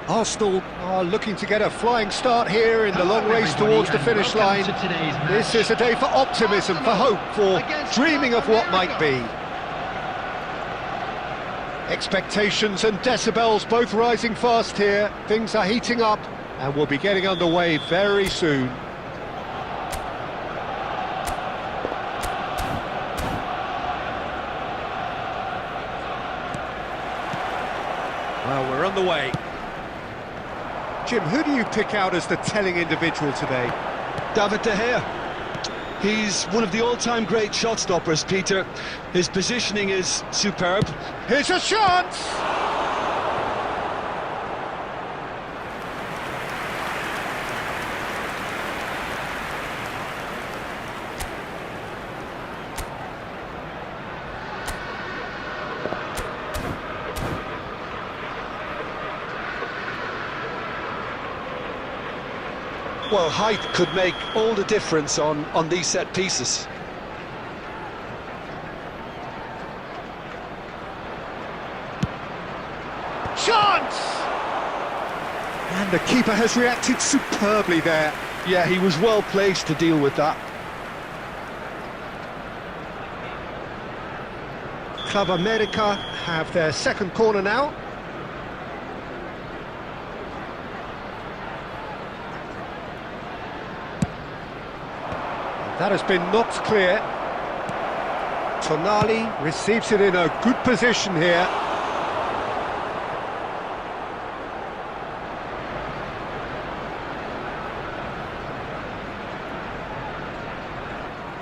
Arsenal are looking to get a flying start here in the long race towards the finish line. This is a day for optimism, for hope, for dreaming of what might be. Expectations and decibels both rising fast here. Things are heating up and we'll be getting underway very soon. Well, we're on the way. Jim, who do you pick out as the telling individual today? David De Gea. He's one of the all-time great shot stoppers, Peter. His positioning is superb. Here's a chance! Well, height could make all the difference on these set pieces. Chance! And the keeper has reacted superbly there. Yeah, he was well placed to deal with that. Club America have their second corner now. That has been knocked clear. Tonali receives it in a good position here.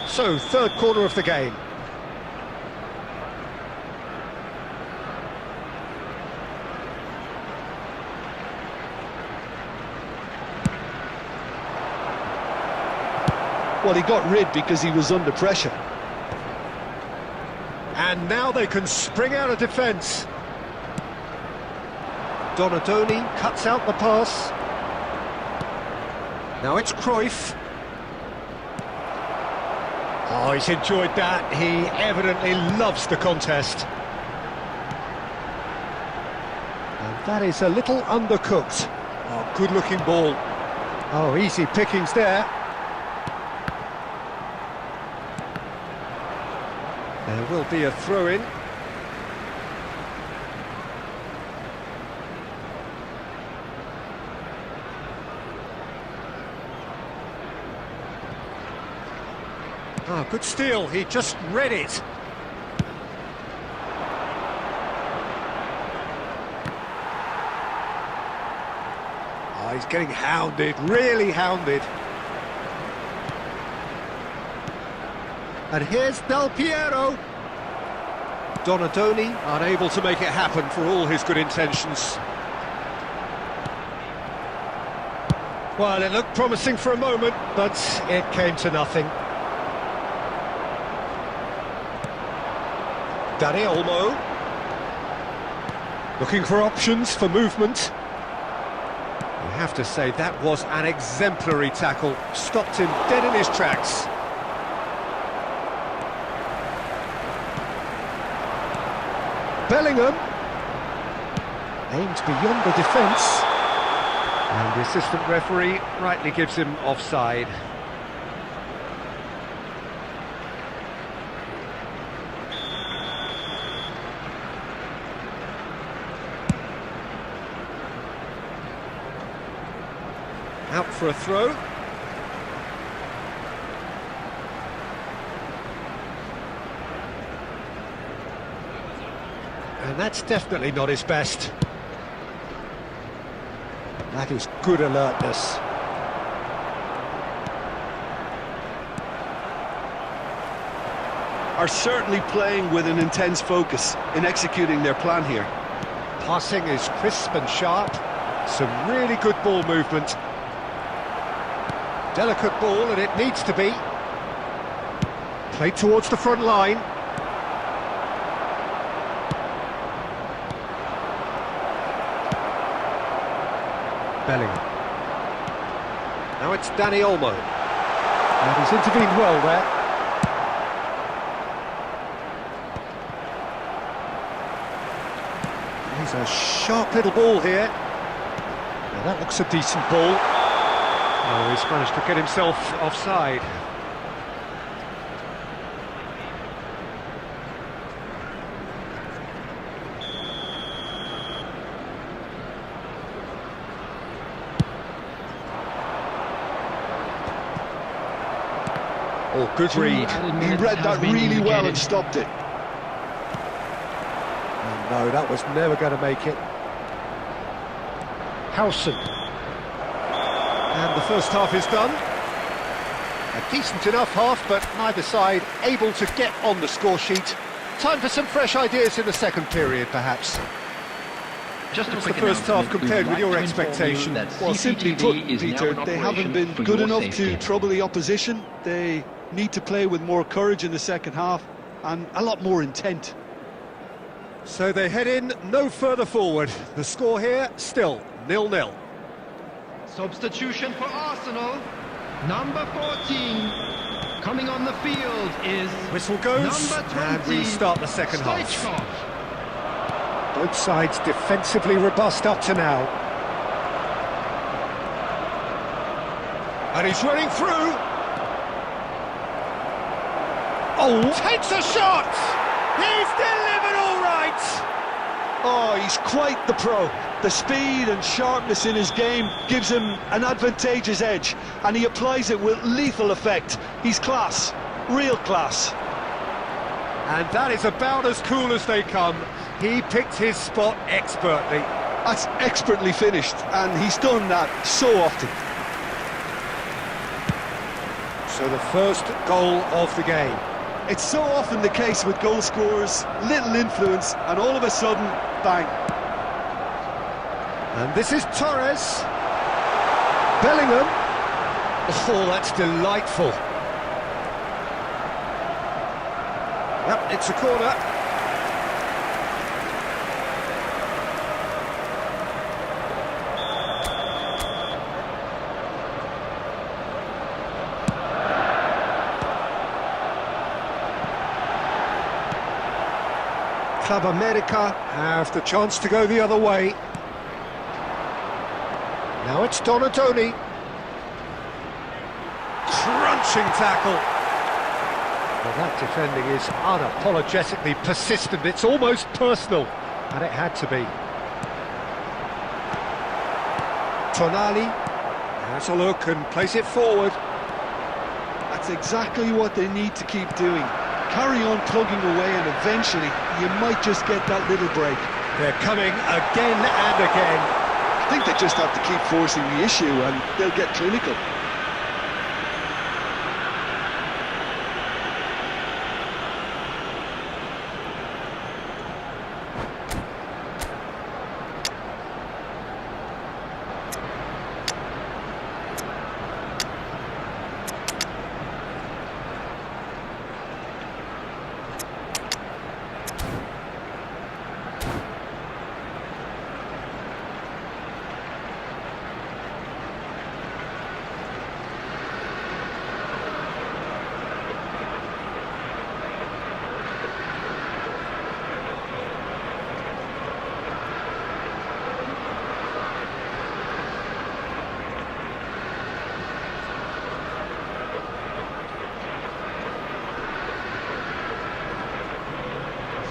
So, third corner of the game. Well, he got rid because he was under pressure. And now they can spring out of defence. Donadoni cuts out the pass. Now it's Cruyff. Oh, he's enjoyed that. He evidently loves the contest. And that is a little undercooked. Oh, good-looking ball. Oh, easy pickings there. There will be a throw-in. Ah, good steal, he just read it. Ah, he's getting hounded, really hounded. And here's Del Piero. Donadoni unable to make it happen for all his good intentions. Well, it looked promising for a moment, but it came to nothing. Dani Olmo. Looking for options for movement. You have to say that was an exemplary tackle. Stopped him dead in his tracks. Bellingham, aimed beyond the defence, and the assistant referee rightly gives him offside. Out for a throw. And that's definitely not his best. That is good alertness. Are certainly playing with an intense focus in executing their plan here. Passing is crisp and sharp. Some really good ball movement. Delicate ball, and it needs to be. Played towards the front line. Bellingham. Now it's Dani Olmo. And he's intervened well there. He's a sharp little ball here. That looks a decent ball. Oh, he's managed to get himself offside. Oh, good read. He read that really well and stopped it. Oh, no, that was never going to make it. Howson. And the first half is done. A decent enough half, but neither side able to get on the score sheet. Time for some fresh ideas in the second period, perhaps. Just What's the first half compared with your expectation? Well, simply put, Peter, they haven't been good enough to trouble the opposition. They need to play with more courage in the second half and a lot more intent. So they head in no further forward. The score here still 0-0. Substitution for Arsenal. Number 14 coming on the field is Whistle goes, number 20, and we start the second half. Stoichkov. Both sides defensively robust up to now. And he's running through. Oh, takes a shot! He's delivered all right! Oh, he's quite the pro. The speed and sharpness in his game gives him an advantageous edge, and he applies it with lethal effect. He's class, real class. And that is about as cool as they come. He picked his spot expertly. That's expertly finished, and he's done that so often. So the first goal of the game. It's so often the case with goal scorers, little influence, and all of a sudden, bang. And this is Torres. Bellingham. Oh, that's delightful. Yep, it's a corner. Club America have the chance to go the other way. Now it's Donatoni. Crunching tackle. Well, that defending is unapologetically persistent. It's almost personal, and it had to be. Tonali has a look and plays it forward. That's exactly what they need to keep doing. Carry on plugging away, and eventually you might just get that little break. They're coming again and again. I think they just have to keep forcing the issue and they'll get clinical.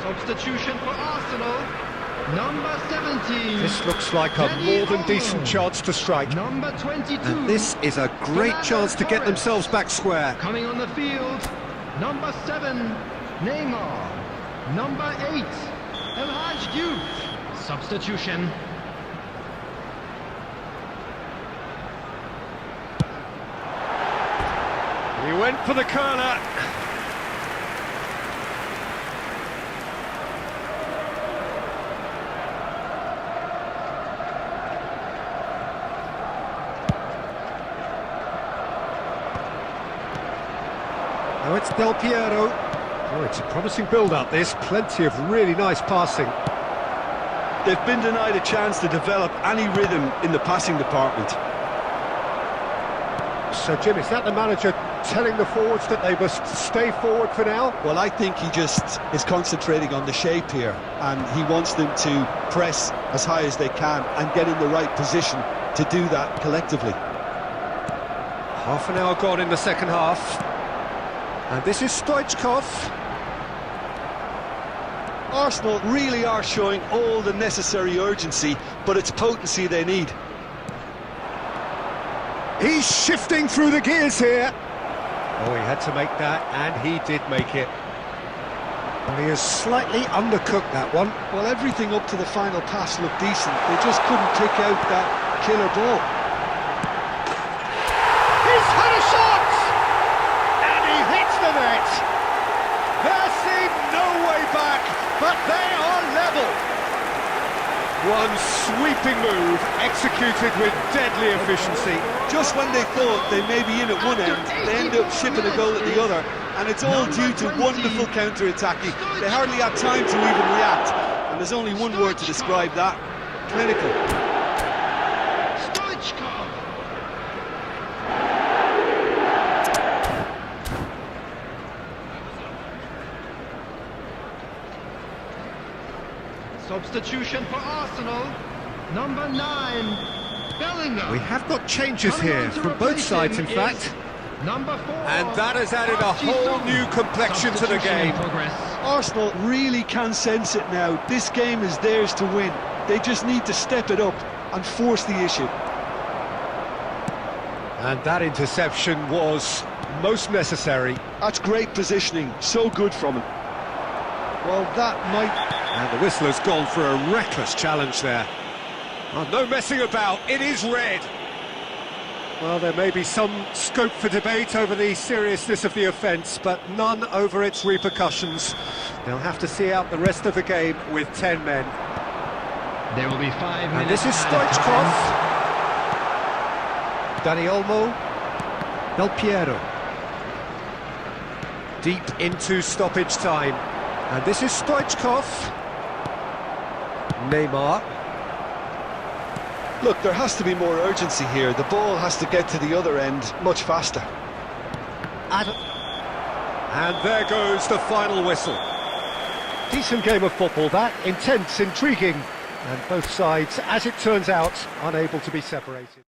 Substitution for Arsenal. Number 17. This looks like a more than decent chance to strike. Number 22. And this is a great chance to get themselves back square. Coming on the field. Number 7. Neymar. Number 8. El Hadj Diouf. Substitution. He went for the corner. Now it's Del Piero. Oh, it's a promising build-up, this. Plenty of really nice passing. They've been denied a chance to develop any rhythm in the passing department. So, Jim, is that the manager telling the forwards that they must stay forward for now? Well, I think he just is concentrating on the shape here, and he wants them to press as high as they can and get in the right position to do that collectively. Half an hour gone in the second half. And this is Stoichkov. Arsenal really are showing all the necessary urgency, but it's potency they need. He's shifting through the gears here. Oh, he had to make that, and he did make it. Well, he has slightly undercooked that one. Well, everything up to the final pass looked decent. They just couldn't pick out that killer ball. He's had a shot! And he hits the net. There seemed no way back, but they are level. One sweeping move, executed with deadly efficiency. Just when they thought they may be in at one end, they end up shipping a goal at the other, and it's all due to wonderful counter-attacking. They hardly had time to even react, and there's only one word to describe that: clinical. Stoichkov. Substitution for Arsenal, number 9, Bellingham. We have got changes here from both sides, in fact. Number 4. And that has added a whole new complexion to the game. Arsenal really can sense it now. This game is theirs to win. They just need to step it up and force the issue. And that interception was most necessary. That's great positioning, so good from him. Well, that might... And the whistle has gone for a reckless challenge there. Oh, no messing about, it is red. Well, there may be some scope for debate over the seriousness of the offence, but none over its repercussions. They'll have to see out the rest of the game with 10 men. There will be 5 minutes. And this is Stoichkov. Dani Olmo. Del Piero. Deep into stoppage time. And this is Stoichkov. Neymar. Look, there has to be more urgency here. The ball has to get to the other end much faster. And there goes the final whistle. Decent game of football, that. Intense, intriguing. And both sides, as it turns out, unable to be separated.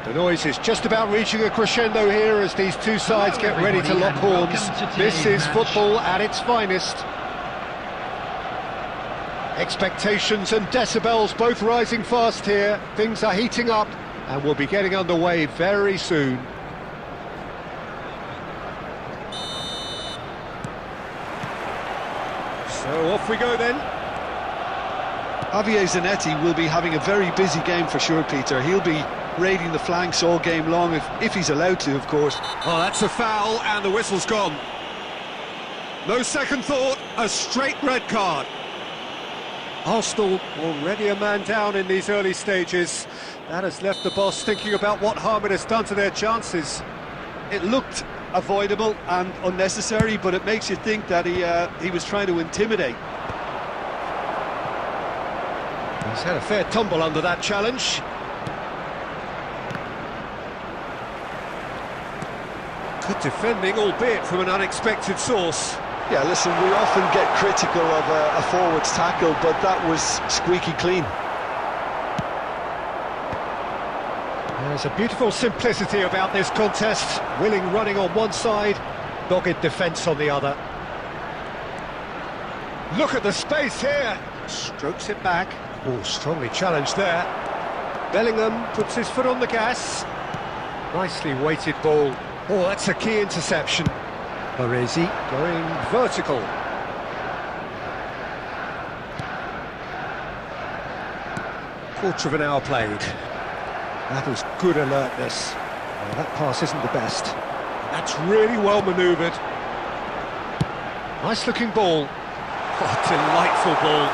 The noise is just about reaching a crescendo here as these two sides get ready to lock horns. This is football at its finest. Expectations and decibels both rising fast here. Things are heating up and we'll be getting underway very soon. So off we go then. Javier Zanetti will be having a very busy game for sure, Peter. He'll be raiding the flanks all game long, if he's allowed to, of course. Oh, that's a foul, and the whistle's gone. No second thought, a straight red card. Arsenal already a man down in these early stages. That has left the boss thinking about what harm it has done to their chances. It looked avoidable and unnecessary, but it makes you think that he was trying to intimidate. He's had a fair tumble under that challenge. Good defending, albeit from an unexpected source. Yeah, listen, we often get critical of a forward's tackle, but that was squeaky clean. There's a beautiful simplicity about this contest. Willing running on one side, dogged defence on the other. Look at the space here. Strokes it back. Oh, strongly challenged there. Bellingham puts his foot on the gas. Nicely weighted ball. Oh, that's a key interception. Baresi going vertical. Quarter of an hour played. That was good alertness. Well, that pass isn't the best. That's really well manoeuvred. Nice looking ball. Oh, delightful ball.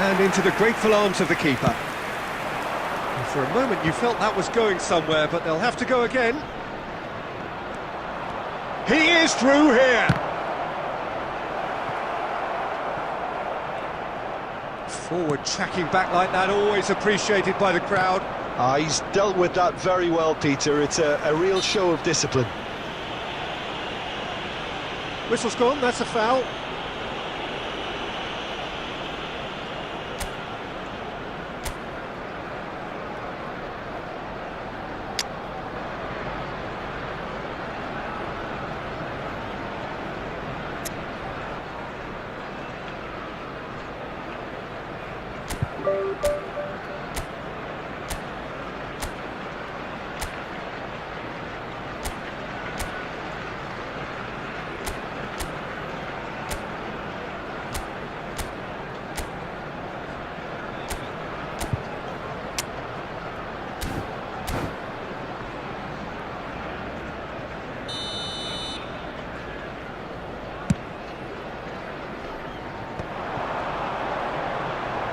And into the grateful arms of the keeper. And for a moment you felt that was going somewhere, but they'll have to go again. He is through here. Forward tracking back like that, always appreciated by the crowd. He's dealt with that very well, Peter. It's a real show of discipline. Whistle's gone, that's a foul.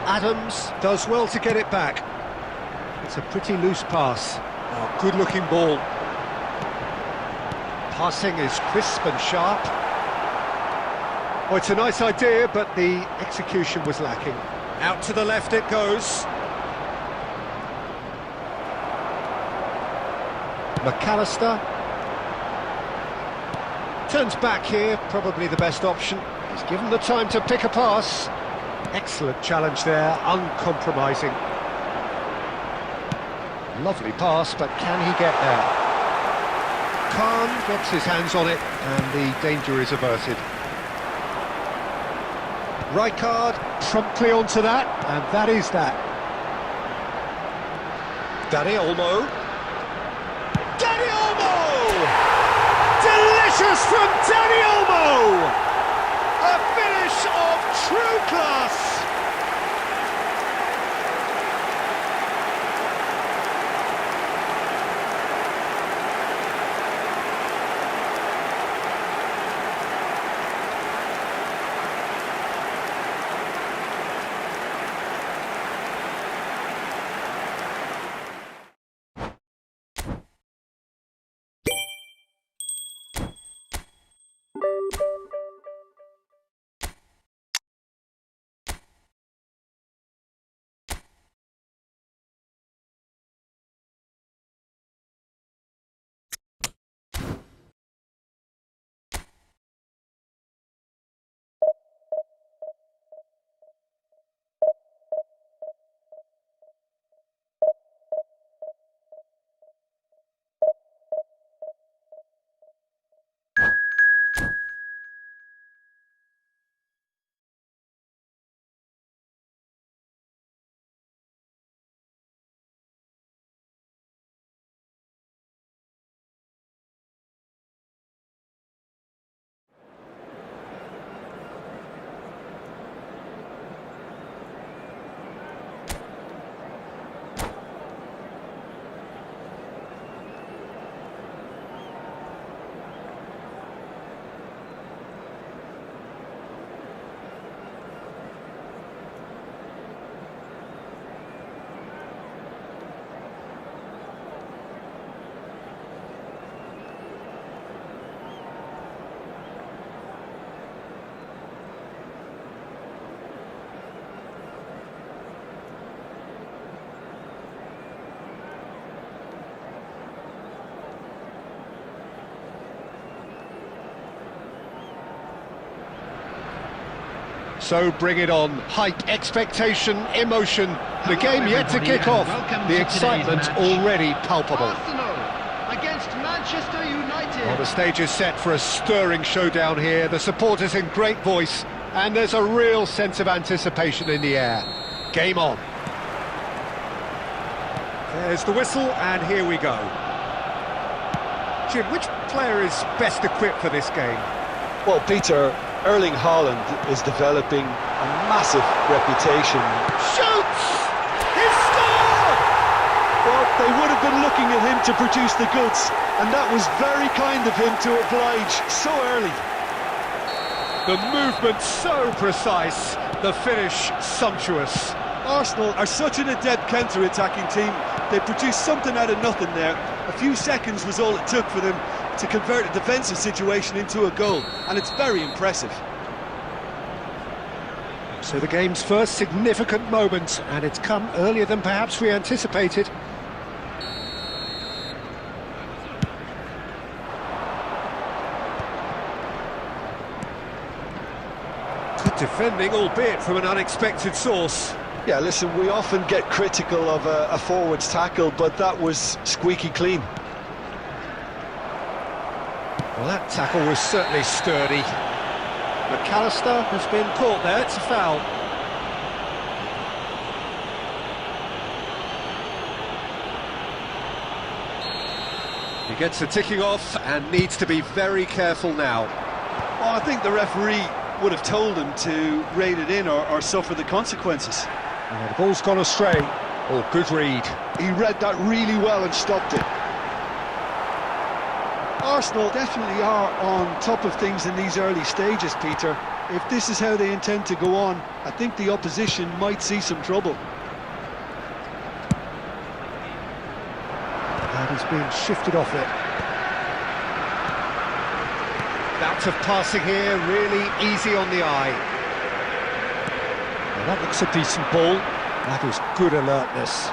Adams does well to get it back. It's a pretty loose pass. Oh, good looking ball. Passing is crisp and sharp. Oh, it's a nice idea, but the execution was lacking. Out to the left it goes. McAllister turns back here, probably the best option. He's given the time to pick a pass. Excellent challenge there, uncompromising. Lovely pass, but can he get there? Khan gets his hands on it, and the danger is averted. Rijkaard promptly onto that, and that is that. Dani Olmo. Dani Olmo! Delicious from Dani Olmo! A finish of true class! So bring it on. Hype, expectation, emotion. The game yet to kick off. The excitement already palpable. Arsenal against Manchester United. Well, the stage is set for a stirring showdown here. The supporters in great voice, and there's a real sense of anticipation in the air. Game on. There's the whistle, and here we go. Jim, which player is best equipped for this game? Well, Peter, Erling Haaland is developing a massive reputation. Shoots! He's scored! Well, they would have been looking at him to produce the goods, and that was very kind of him to oblige so early. The movement so precise, the finish sumptuous. Arsenal are such an adept counter-attacking team. They produced something out of nothing there. A few seconds was all it took for them to convert a defensive situation into a goal, and it's very impressive. So the game's first significant moment, and it's come earlier than perhaps we anticipated. Good defending, albeit from an unexpected source. Yeah, listen, we often get critical of a forward's tackle, but that was squeaky clean. Well, that tackle was certainly sturdy. McAllister has been caught there, it's a foul. He gets the ticking off and needs to be very careful now. Well, I think the referee would have told him to rein it in or suffer the consequences. The ball's gone astray. Oh, good read. He read that really well and stopped it. Arsenal definitely are on top of things in these early stages, Peter. If this is how they intend to go on, I think the opposition might see some trouble. And he's been shifted off it. Bout of passing here, really easy on the eye. Well, that looks a decent ball. That is good alertness.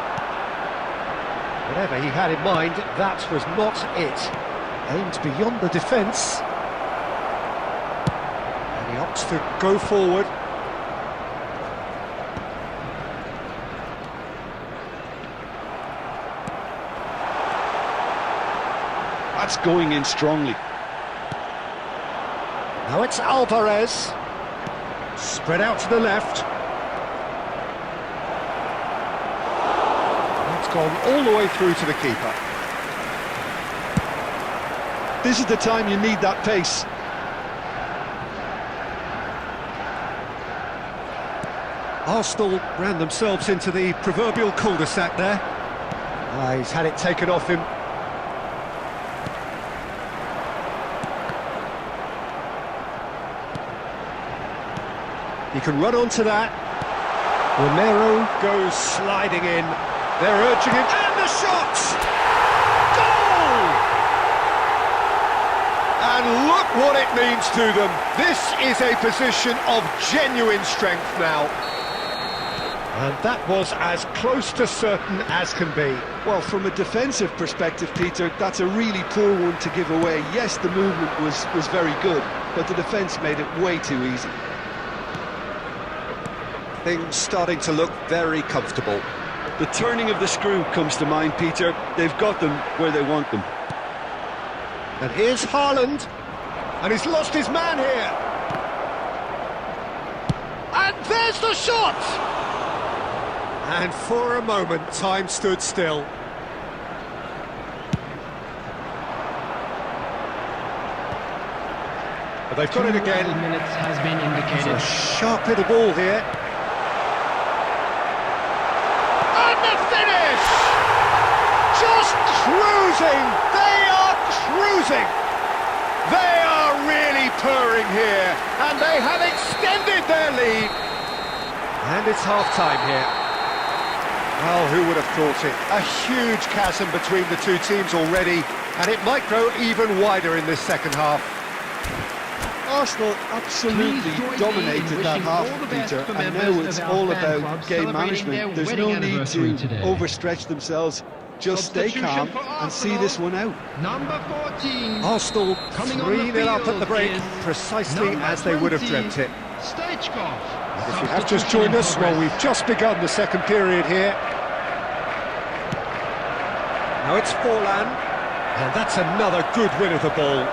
Whatever he had in mind, that was not it. Aimed beyond the defence. And he opts to go forward. That's going in strongly. Now it's Alvarez. Spread out to the left. That's gone all the way through to the keeper. This is the time you need that pace. Arsenal ran themselves into the proverbial cul-de-sac there. He's had it taken off him. He can run onto that. Romero goes sliding in. They're urging him, and the shot! Goal! And look what it means to them. This is a position of genuine strength now. And that was as close to certain as can be. Well, from a defensive perspective, Peter, that's a really poor one to give away. Yes, the movement was very good, but the defence made it way too easy. Things starting to look very comfortable. The turning of the screw comes to mind, Peter. They've got them where they want them. And here's Haaland, and he's lost his man here. And there's the shot! And for a moment, time stood still. But they've got it again. 2 minutes has been indicated. A sharp little ball here. And the finish! Just cruising! They are cruising! They are really purring here, and they have extended their lead. And it's half-time here. Well, who would have thought it? A huge chasm between the two teams already, and it might grow even wider in this second half. Arsenal absolutely dominated that half, Peter, and now it's all about game management. There's no need to overstretch themselves. Just stay calm and see this one out. Number 14. Arsenal 3-0 up at the break, precisely as they would have dreamt it. Stoichkov. And if you have just joined us, well, we've just begun the second period here. Now it's Forlan, and that's another good win of the ball.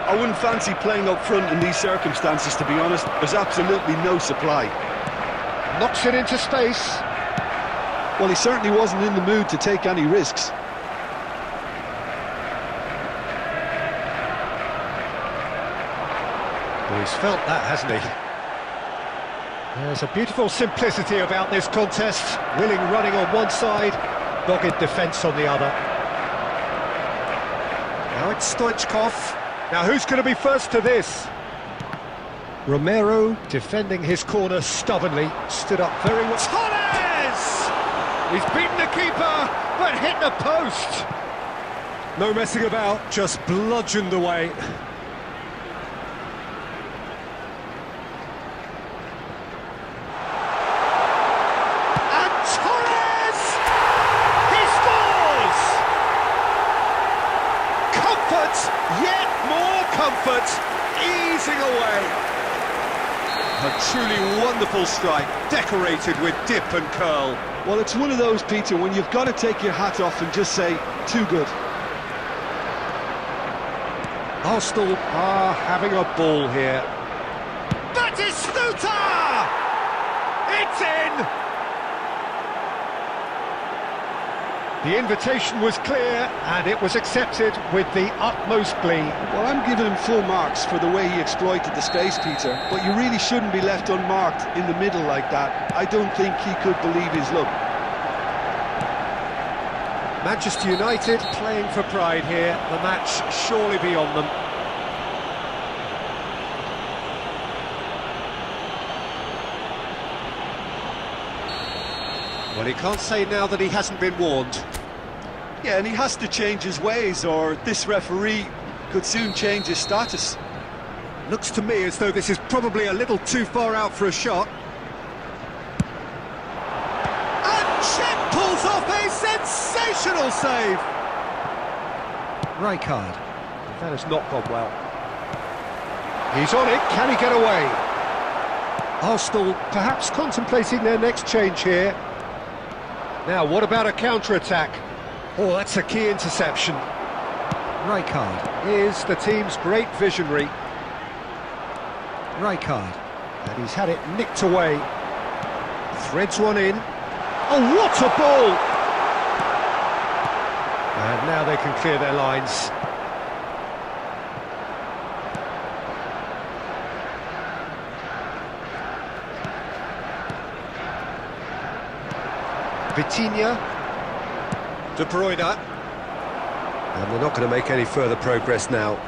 I wouldn't fancy playing up front in these circumstances, to be honest. There's absolutely no supply. Knocks it into space. Well, he certainly wasn't in the mood to take any risks. Well, he's felt that, hasn't he? There's a beautiful simplicity about this contest. Willing running on one side, dogged defence on the other. Now it's Stoichkov. Now who's going to be first to this? Romero, defending his corner stubbornly, stood up very well. Torres! He's beaten the keeper, but hit the post. No messing about, just bludgeoned away. Yet more comfort, easing away. A truly wonderful strike, decorated with dip and curl. Well, it's one of those, Peter, when you've got to take your hat off and just say, too good. Arsenal are having a ball here. Batistuta! It's in! The invitation was clear, and it was accepted with the utmost glee. Well, I'm giving him full marks for the way he exploited the space, Peter, but you really shouldn't be left unmarked in the middle like that. I don't think he could believe his luck. Manchester United playing for pride here, the match surely beyond them. Well, he can't say now that he hasn't been warned. Yeah, and he has to change his ways, or this referee could soon change his status. Looks to me as though this is probably a little too far out for a shot. And Chet pulls off a sensational save! Rijkaard. That has not gone well. He's on it, can he get away? Arsenal perhaps contemplating their next change here. Now, what about a counter-attack? Oh, that's a key interception. Rijkaard is the team's great visionary. Rijkaard, and he's had it nicked away. Threads one in. Oh, what a ball! And now they can clear their lines. Vitinha, De Bruyne, and they're not going to make any further progress now.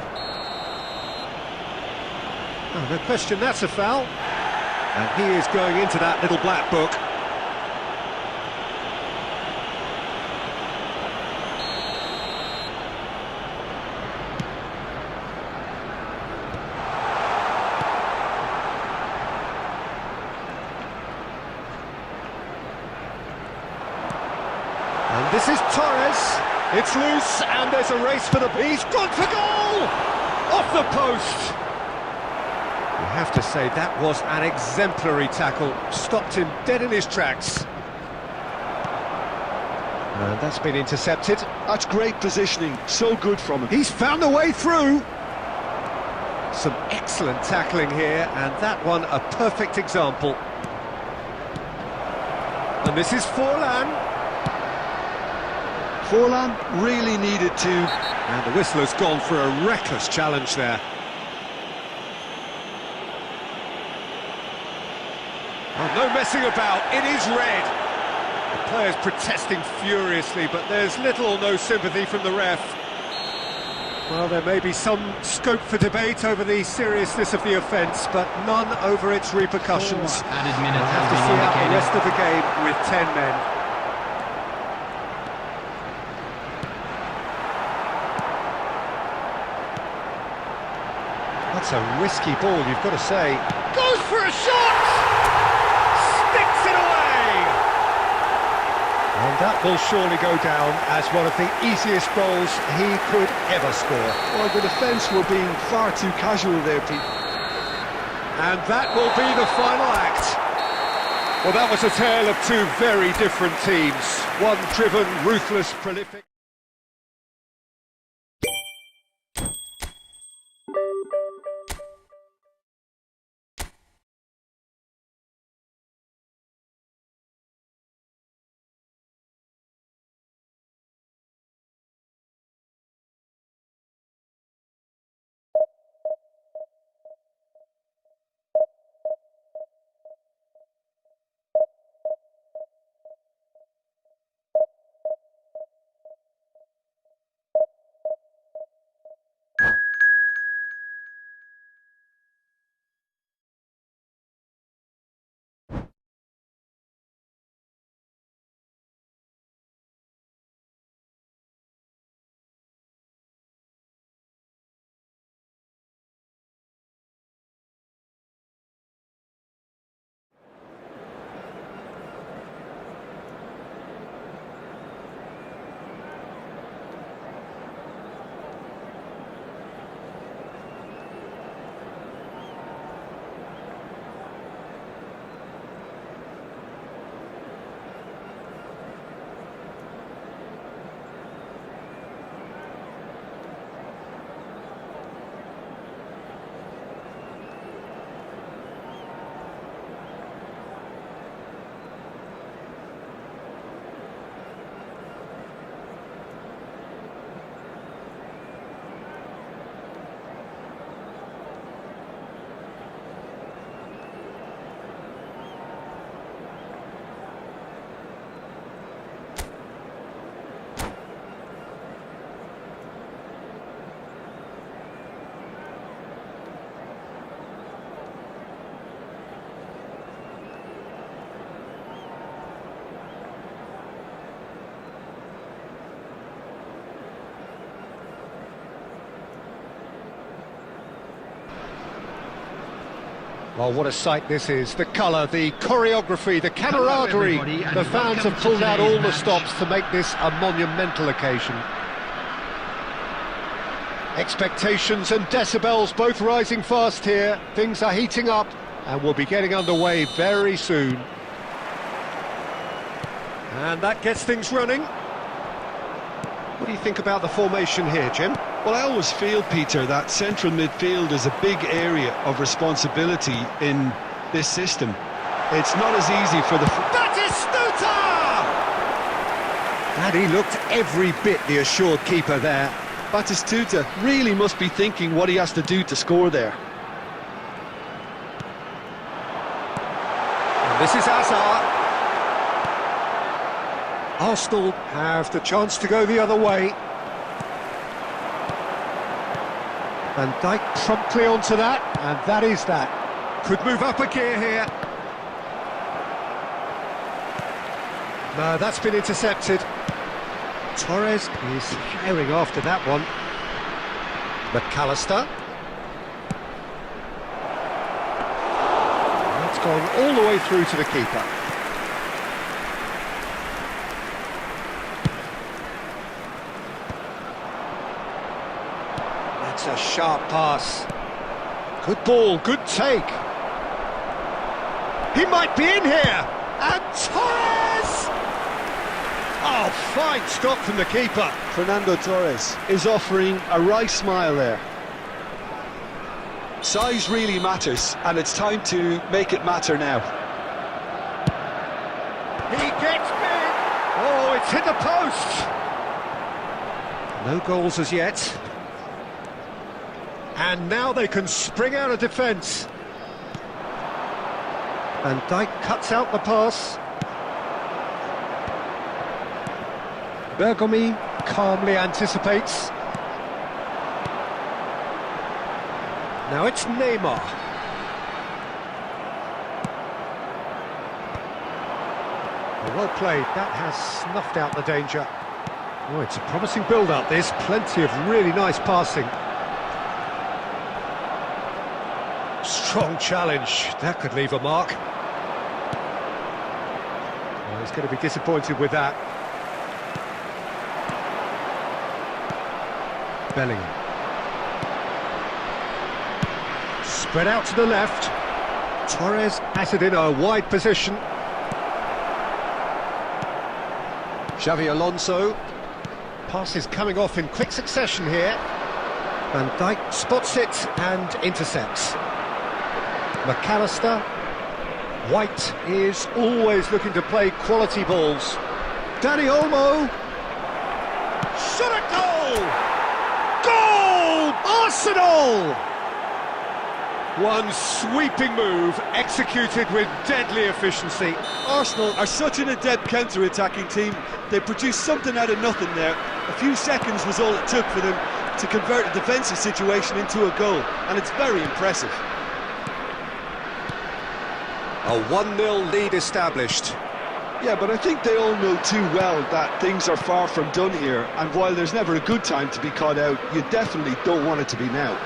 Oh, no question, that's a foul. And he is going into that little black book. And this is Torres. It's loose, and there's a race for the... He's gone for goal! Off the post! You have to say that was an exemplary tackle. Stopped him dead in his tracks. And that's been intercepted. That's great positioning. So good from him. He's found a way through. Some excellent tackling here, and that one a perfect example. And this is Forlan. Forlan really needed to... And the whistler's gone for a reckless challenge there. Oh, no messing about, it is red. The players protesting furiously, but there's little or no sympathy from the ref. Well, there may be some scope for debate over the seriousness of the offence, but none over its repercussions. Added minutes We'll have to has see been out the indicated. rest of the game with 10 men. That's a risky ball, you've got to say. Goes for a shot! Sticks it away! And that will surely go down as one of the easiest goals he could ever score. Well, the defence were being far too casual there, Pete. And that will be the final act. Well, that was a tale of two very different teams. One driven, ruthless, prolific. Well, what a sight this is. The colour, the choreography, the camaraderie. The fans have pulled out all the stops to make this a monumental occasion. Expectations and decibels both rising fast here. Things are heating up and we'll be getting underway very soon. And that gets things running. What do you think about the formation here, Jim? Well, I always feel, Peter, that central midfield is a big area of responsibility in this system. It's not as easy for the... Batistuta! And he looked every bit the assured keeper there. Batistuta really must be thinking what he has to do to score there. And this is Hazard. Arsenal have the chance to go the other way. Van Dijk promptly onto that, and that is that. Could move up a gear here. No, that's been intercepted. Torres is firing after that one. McAllister. That's gone all the way through to the keeper. That's a sharp pass. Good ball, good take. He might be in here. And Torres! Oh, fine stop from the keeper. Fernando Torres is offering a right smile there. Size really matters, and it's time to make it matter now. He gets big. Oh, it's hit the post. No goals as yet. And now they can spring out of defence. Van Dijk cuts out the pass. Bergomi calmly anticipates. Now it's Neymar. Well played, that has snuffed out the danger. Oh, it's a promising build-up this, plenty of really nice passing. Strong challenge, that could leave a mark. Well, he's going to be disappointed with that. Bellingham. Spread out to the left. Torres has it in a wide position. Xavi Alonso. Pass is coming off in quick succession here. Van Dijk spots it and intercepts. McAllister. White is always looking to play quality balls. Dani Olmo. Shot at goal! Goal! Arsenal! One sweeping move, executed with deadly efficiency. Arsenal are such an adept counter-attacking team. They produced something out of nothing there. A few seconds was all it took for them to convert a defensive situation into a goal, and it's very impressive. A 1-0 lead established. Yeah, but I think they all know too well that things are far from done here, and while there's never a good time to be caught out, you definitely don't want it to be now.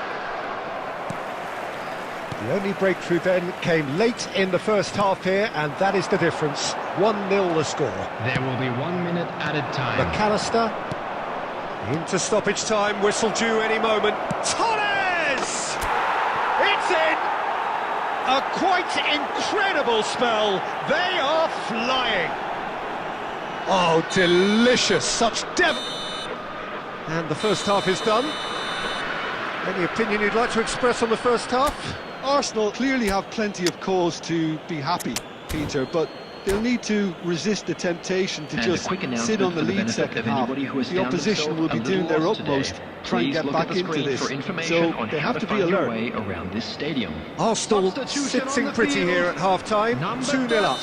The only breakthrough then came late in the first half here, and that is the difference. 1-0 the score. There will be 1 minute added time. McAllister. Into stoppage time, whistle due any moment. Torres! It's in! A quite incredible spell. They are flying. Oh, delicious. Such And the first half is done. Any opinion you'd like to express on the first half? Arsenal clearly have plenty of cause to be happy, Peter, but they'll need to resist the temptation to just sit on the lead second half. The opposition will be doing their utmost to try and get back into this, so they have to be alert. Around this stadium. Arsenal sitting pretty here at half-time, 2-0 up.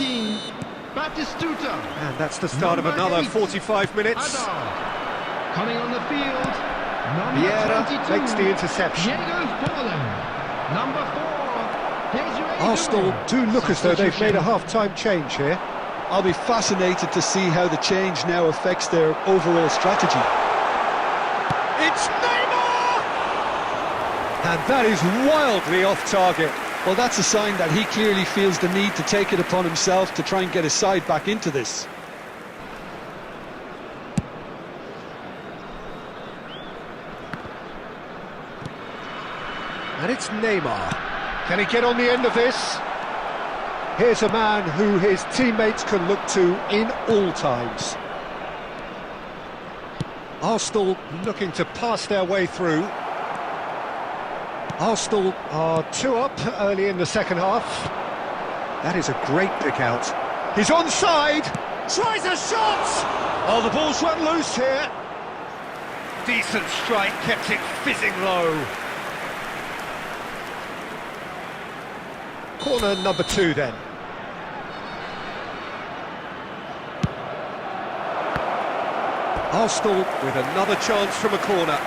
Batistuta. And that's the start of another 45 minutes. Adar. Coming on the field, number Vieira 22, makes the interception. Diego Forlan. Number 4, Desiree Arsenal do look as though they've made a half-time change here. I'll be fascinated to see how the change now affects their overall strategy. It's Neymar! And that is wildly off target. Well, that's a sign that he clearly feels the need to take it upon himself to try and get his side back into this. And it's Neymar. Can he get on the end of this? Here's a man who his teammates can look to in all times. Arsenal looking to pass their way through. Arsenal are 2 up early in the second half. That is a great pick out. He's onside! Tries a shot! Oh, the ball's run loose here. Decent strike, kept it fizzing low. Corner number 2 then. Arsenal with another chance from a corner.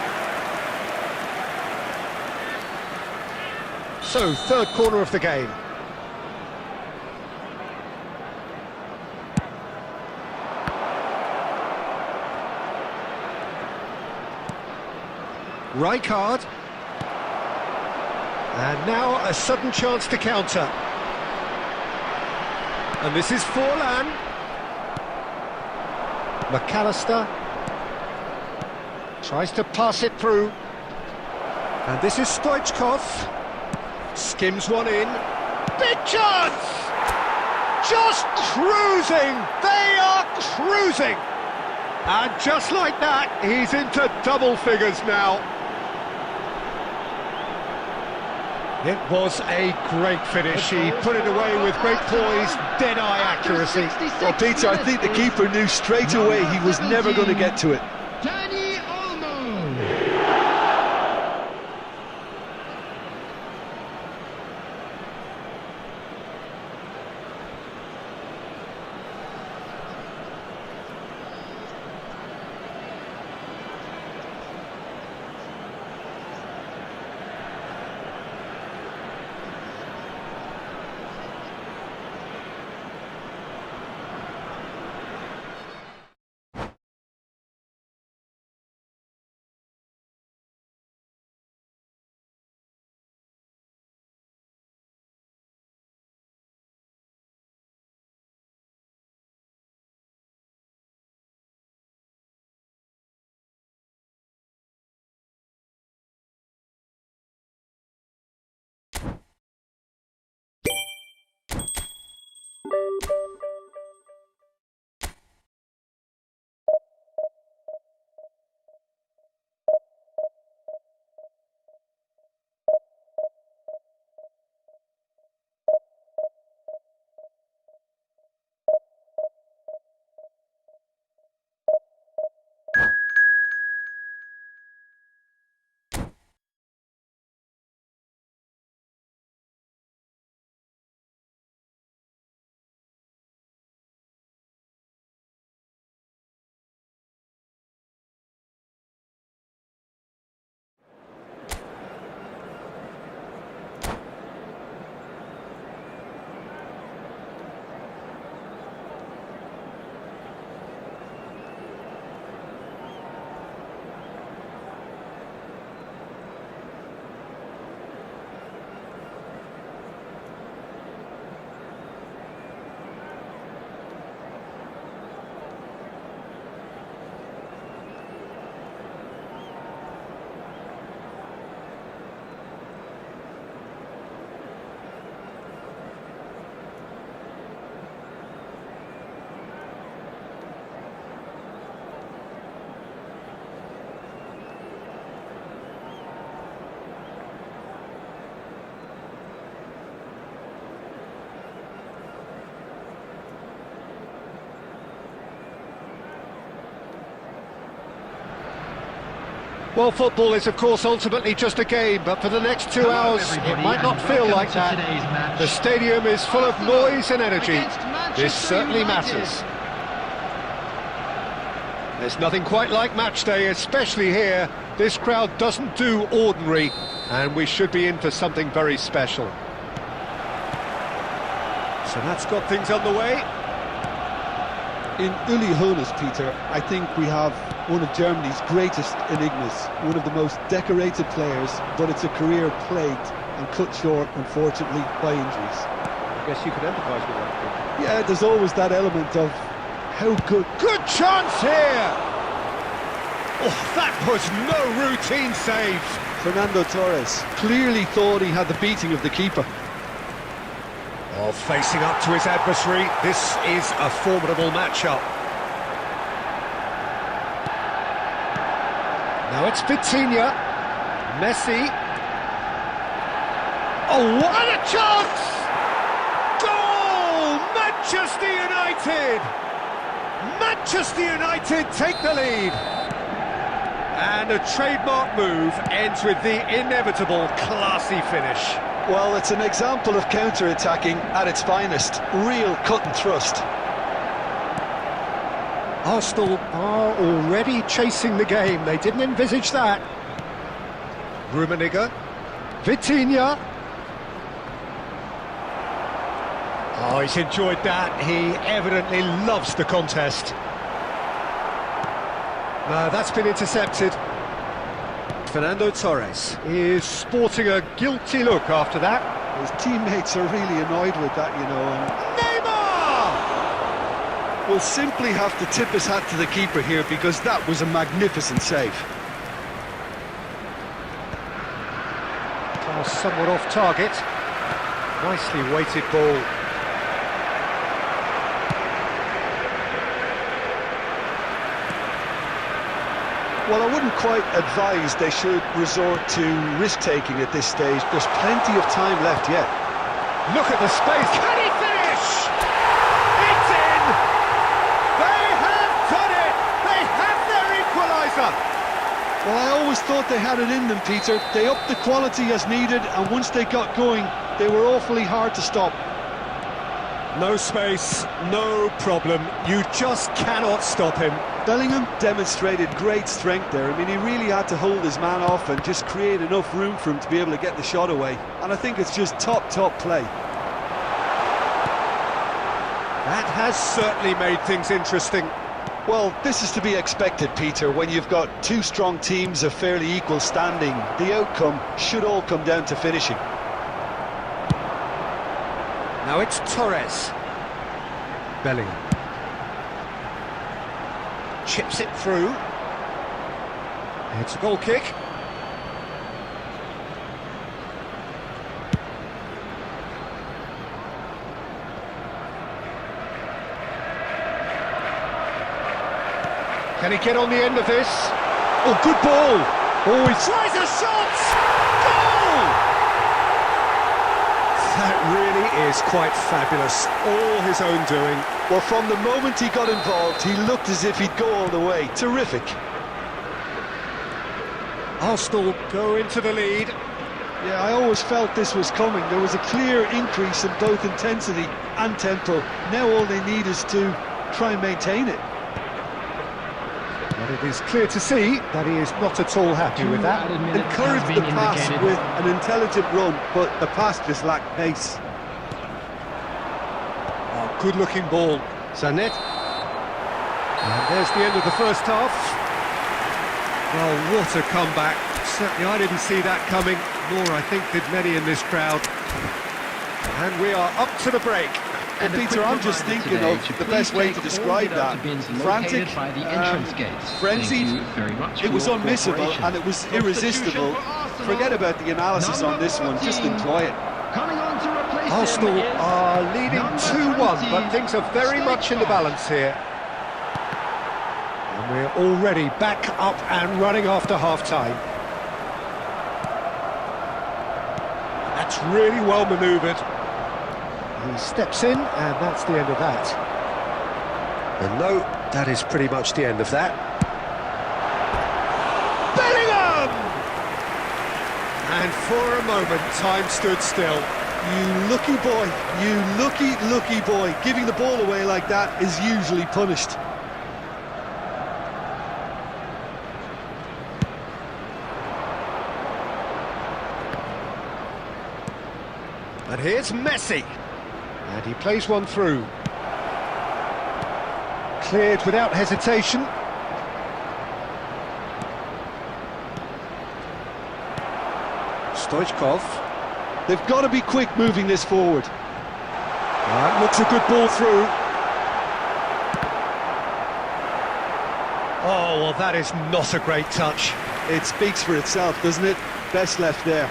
So, third corner of the game. Rijkaard. And now a sudden chance to counter. And this is Forlan. McAllister tries to pass it through. And this is Stoichkov. Skims one in. Big chance! Just cruising! They are cruising! And just like that, he's into double figures now. It was a great finish. He put it away with great poise, dead-eye accuracy. Well, Peter, I think the keeper knew straight away he was never going to get to it. Well, football is, of course, ultimately just a game, but for the next 2 hours, it might not feel like that. The stadium is full of noise and energy. This certainly matters. There's nothing quite like match day, especially here. This crowd doesn't do ordinary, and we should be in for something very special. So that's got things underway. In Uli Hoeneß, Peter, I think we have one of Germany's greatest enigmas, one of the most decorated players, but it's a career plagued and cut short, unfortunately, by injuries. I guess you could empathise with that. Yeah, there's always that element of how good... Good chance here! Oh, that was no routine save. Fernando Torres clearly thought he had the beating of the keeper. Oh, facing up to his adversary, this is a formidable matchup. Now it's Vitinha, Messi. Oh, what a chance! Goal! Manchester United! Manchester United take the lead. And a trademark move ends with the inevitable classy finish. Well, it's an example of counter-attacking at its finest. Real cut and thrust. Arsenal are already chasing the game. They didn't envisage that. Rummenigge. Vitinha. Oh, he's enjoyed that. He evidently loves the contest. No, that's been intercepted. Fernando Torres is sporting a guilty look after that. His teammates are really annoyed with that, you know. And Neymar! will simply have to tip his hat to the keeper here because that was a magnificent save. Oh, somewhat off target. Nicely weighted ball. Well, I wouldn't quite advise they should resort to risk-taking at this stage. There's plenty of time left yet. Look at the space. Can he finish? It's in! They have done it! They have their equaliser! Well, I always thought they had it in them, Peter. They upped the quality as needed, and once they got going, they were awfully hard to stop. No space, no problem. You just cannot stop him. Bellingham demonstrated great strength there. I mean, he really had to hold his man off and just create enough room for him to be able to get the shot away. And I think it's just top play. That has certainly made things interesting. Well, this is to be expected, Peter. When you've got two strong teams of fairly equal standing, the outcome should all come down to finishing. Now it's Torres. Bellingham. Chips it through. It's a goal kick. Can he get on the end of this? Oh, good ball! Oh, he tries a shot! Goal! That really is quite fabulous. All his own doing. Well, from the moment he got involved, he looked as if he'd go all the way. Terrific. Arsenal go into the lead. Yeah, I always felt this was coming. There was a clear increase in both intensity and tempo. Now all they need is to try and maintain it. But it is clear to see that he is not at all happy with that. Encouraged the pass with an intelligent run, but the pass just lacked pace. Oh, good-looking ball. Sanet. And there's the end of the first half. Well, what a comeback. Certainly I didn't see that coming, nor I think did many in this crowd. And we are up to the break. Well, Peter, I'm just thinking of the best way to describe that. Frantic, frenzied, it was unmissable and it was irresistible. Forget about the analysis on this one, just enjoy it. Arsenal are leading 2-1, but things are very much in the balance here. And we're already back up and running after half-time. That's really well manoeuvred. He steps in, and that's the end of that. And no, that is pretty much the end of that. Bellingham! And for a moment, time stood still. You lucky boy, you lucky boy. Giving the ball away like that is usually punished. And here's Messi. And he plays one through. Cleared without hesitation. Stoichkov. They've got to be quick moving this forward. That looks a good ball through. Oh, well, that is not a great touch. It speaks for itself, doesn't it? Best left there.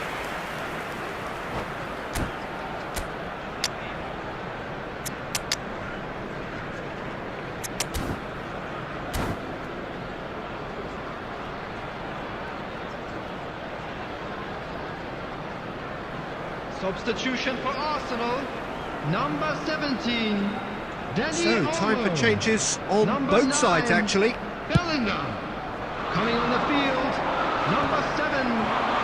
Substitution for Arsenal, number 17, Danny So, time for Olmo. changes on Number both sides, 9, actually. Bellingham. Coming on the field, number 7,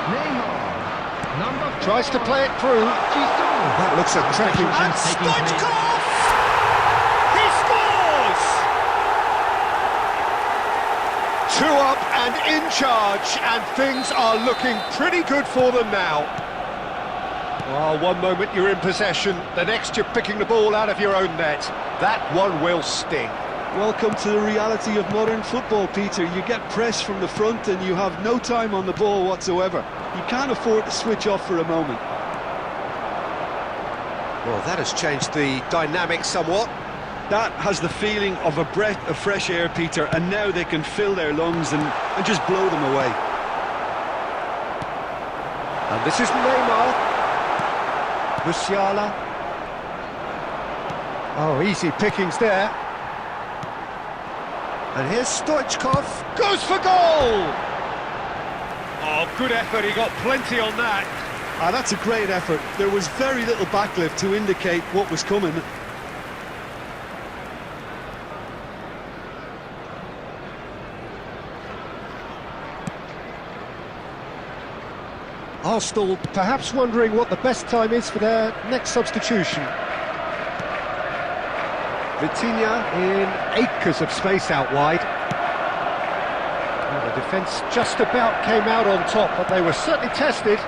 Neymar. Number 4, Tries to play it through. Giselle. That looks a cracking... And Taking place. Stoichkov! He scores! 2 up and in charge, and things are looking pretty good for them now. Well, one moment you're in possession, the next you're picking the ball out of your own net. That one will sting. Welcome to the reality of modern football, Peter. You get pressed from the front and you have no time on the ball whatsoever. You can't afford to switch off for a moment. Well, that has changed the dynamic somewhat. That has the feeling of a breath of fresh air, Peter, and now they can fill their lungs and just blow them away. And this is Neymar. Musiala. Oh, easy pickings there. And here's Stoichkov. Goes for goal! Oh, good effort. He got plenty on that. Ah, that's a great effort. There was very little backlift to indicate what was coming. Arsenal perhaps wondering what the best time is for their next substitution. Vitinha in acres of space out wide. Well, the defence just about came out on top, but they were certainly tested.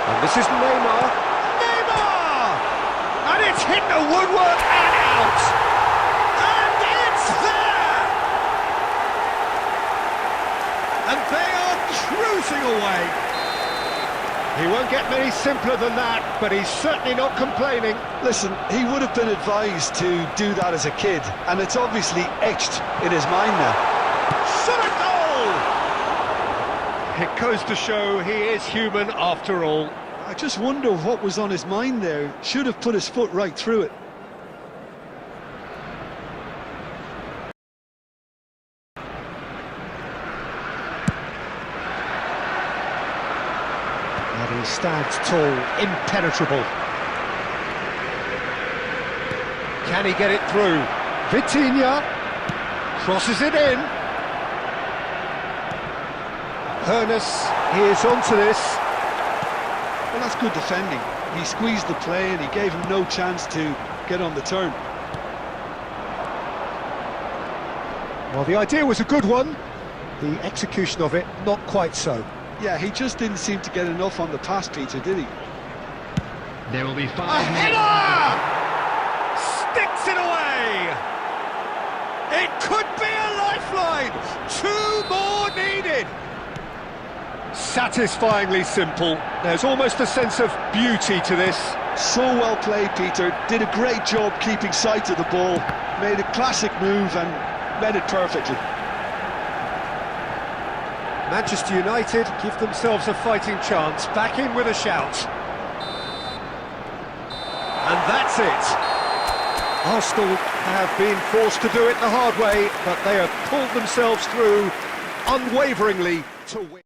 And this is Neymar. Neymar! And it's hit the woodwork and out! And it's there! And they are cruising away. He won't get many simpler than that, but he's certainly not complaining. Listen, he would have been advised to do that as a kid, and it's obviously etched in his mind now. Shot a goal! It goes to show he is human after all. I just wonder what was on his mind there. Should have put his foot right through it. stands tall, impenetrable. Can he get it through? Vitinha crosses it in. Hoeneß is onto this. Well, that's good defending. He squeezed the play and he gave him no chance to get on the turn. Well, the idea was a good one. The execution of it, not quite so. Yeah, he just didn't seem to get enough on the pass, Peter, did he? There will be A 5 minutes. header! Sticks it away! It could be a lifeline! 2 more needed! Satisfyingly simple. There's almost a sense of beauty to this. So well played, Peter. Did a great job keeping sight of the ball. Made a classic move and read it perfectly. Manchester United give themselves a fighting chance, back in with a shout. And that's it. Arsenal have been forced to do it the hard way, but they have pulled themselves through unwaveringly to win.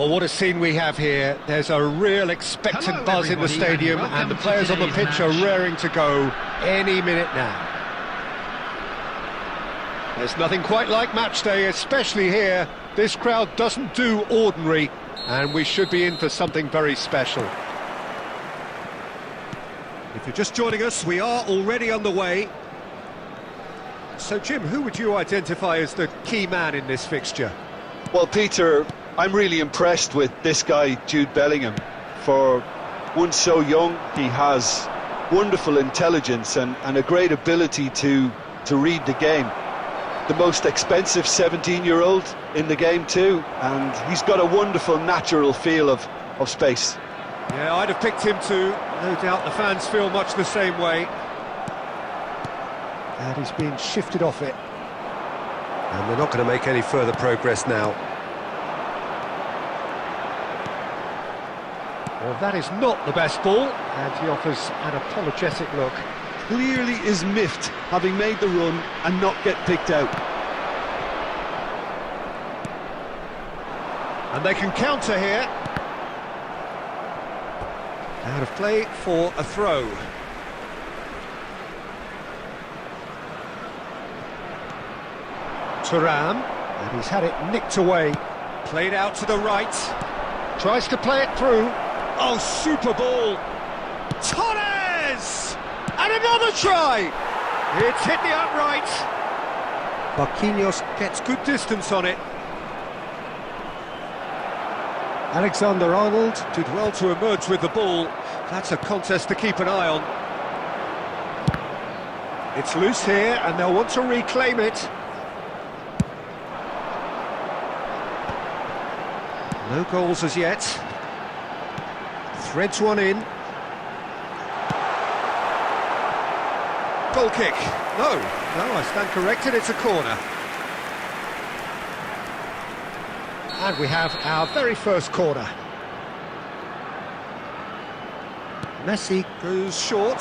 Well, what a scene we have here. There's a real expectant buzz in the stadium, and the players on the pitch are raring to go any minute now. There's nothing quite like match day, especially here. This crowd doesn't do ordinary, and we should be in for something very special. If you're just joining us, we are already underway. So, Jim, who would you identify as the key man in this fixture? Well, Peter, I'm really impressed with this guy, Jude Bellingham. For one so young, he has wonderful intelligence and a great ability to read the game. The most expensive 17-year-old in the game too, and he's got a wonderful natural feel of space. Yeah, I'd have picked him too. No doubt the fans feel much the same way. And he's being shifted off it. And they're not going to make any further progress now. Well, that is not the best ball, and he offers an apologetic look. Clearly is miffed, having made the run and not get picked out. And they can counter here. Out of play for a throw. Thuram, and he's had it nicked away. Played out to the right. Tries to play it through. Oh, super ball. Torres! And another try! It's hit the upright. Marquinhos gets good distance on it. Alexander-Arnold did well to emerge with the ball. That's a contest to keep an eye on. It's loose here, and they'll want to reclaim it. No goals as yet. Threads one in. Goal kick. No, I stand corrected, it's a corner. And we have our very first corner. Messi goes short.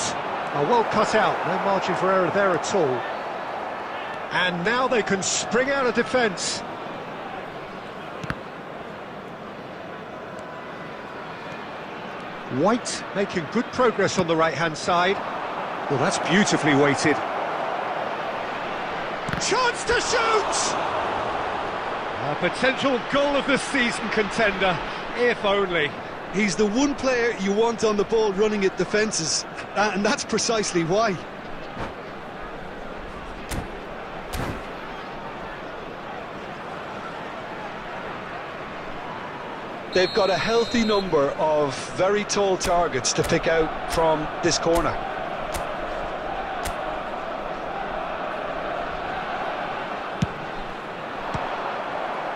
Oh, well cut out, no margin for error there at all. And now they can spring out of defence. White making good progress on the right-hand side. Well, that's beautifully weighted. Chance to shoot! A potential goal of the season contender, if only. He's the one player you want on the ball running at defences, and that's precisely why. They've got a healthy number of very tall targets to pick out from this corner.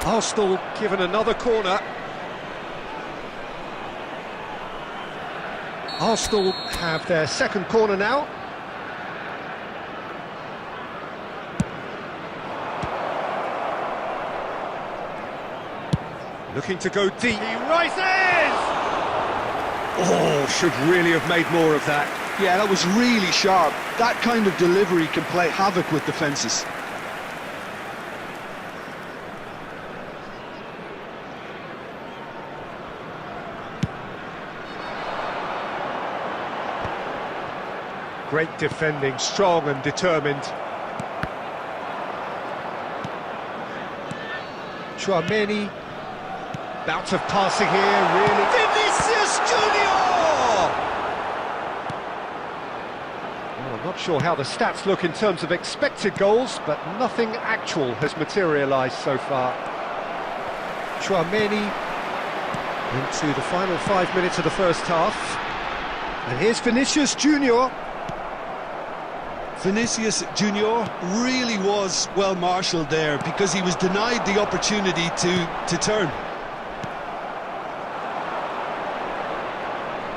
Arsenal given another corner. Arsenal have their second corner now. Looking to go deep. He rises! Oh, should really have made more of that. Yeah, that was really sharp. That kind of delivery can play havoc with defences. Great defending, strong and determined. Tchouaméni, bout of passing here, really. Vinicius Junior! Well, I'm not sure how the stats look in terms of expected goals, but nothing actual has materialised so far. Tchouaméni into the final 5 minutes of the first half. And here's Vinicius Junior. Vinicius Junior really was well marshalled there because he was denied the opportunity to turn.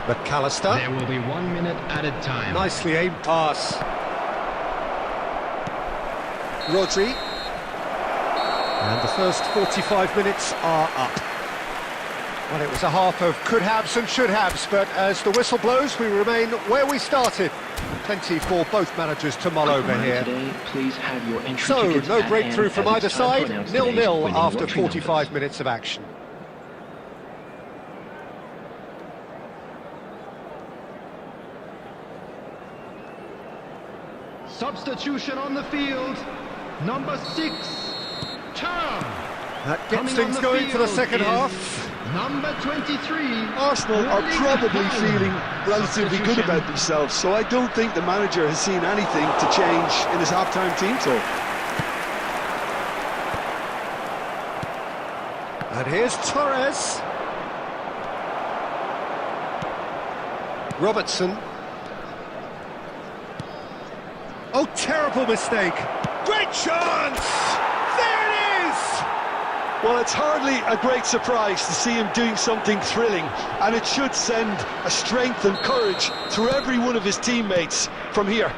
McAllister. There will be 1 minute added time. Nicely aimed pass. Rodri. And the first 45 minutes are up. Well, it was a half of could-haves and should-haves, but as the whistle blows, we remain where we started. Plenty for both managers to mull over here. Today, please have your entry So, tickets no at breakthrough hand from as either it's time to side, announce 0-0 today's winning after lottery 45 numbers. minutes of action. Substitution on the field. Number 6, Thuram. That gets things going for the second half. Number 23. Arsenal are probably feeling relatively good about themselves, so I don't think the manager has seen anything to change in his half-time team talk. And here's Torres. Robertson. Oh, terrible mistake. Great chance! There it is! Well, it's hardly a great surprise to see him doing something thrilling, and it should send a strength and courage through every one of his teammates from here.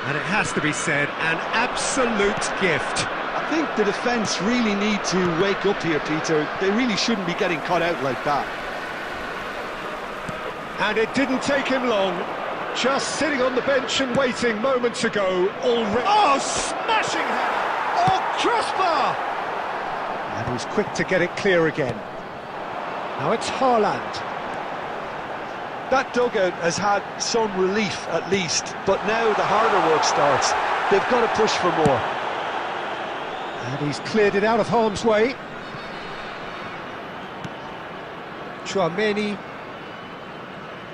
And it has to be said, an absolute gift. I think the defence really need to wake up here, Peter. They really shouldn't be getting caught out like that. And it didn't take him long. Just sitting on the bench and waiting moments ago already. Oh, smashing header! Oh, crossbar! And he's quick to get it clear again. Now it's Haaland. That dugout has had some relief at least, but now the harder work starts. They've got to push for more. And he's cleared it out of harm's way. Tchouaméni.